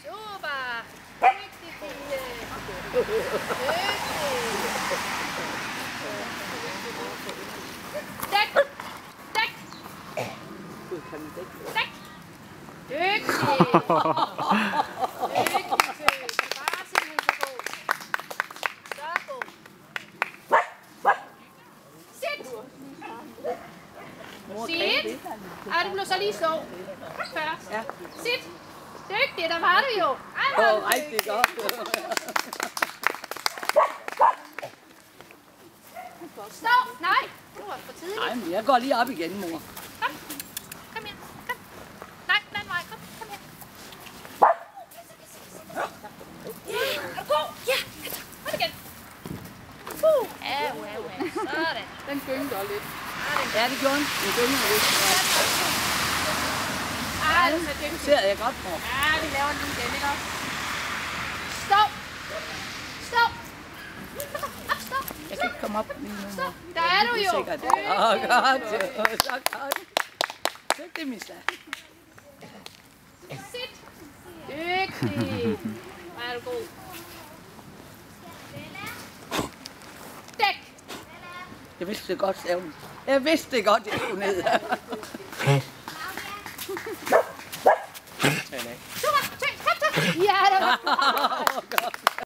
Super! Dygtig pige! Dygtig! Dæk! Dæk! Dæk! Dygtig! Dygtig sød! Bare simpelthen så god. Så god. Sit! Sit! Ej, du blev så lige så. Først. Ja. Sit! Dygtig, der var du jo. Ej, rigtig godt. Stå! Nej, du var for tidligt. Nej, men jeg går lige op igen, mor. Kom. Kom her. Kom. Nej, den anden vej. Kom her. Er du god? Ja. Kom igen. Sådan. Den gynger lidt. Ja, det gjorde den. Den gynger lidt. Ej, den er dygtig. Ser jeg godt på. Ja, vi laver den igen, ikke også? Stop! Stop! Op, stop! Jeg kan ikke komme op lige nu, mor. Der er du jo! Sikkert. Godt. Så godt. Dygtig, Mista. Sit! Dygtig! Hvor er du god. Dæk! Jeg vidste det godt, sagde hun. Jeg vidste det godt, jeg skulle ned. Super! Ja, det var godt.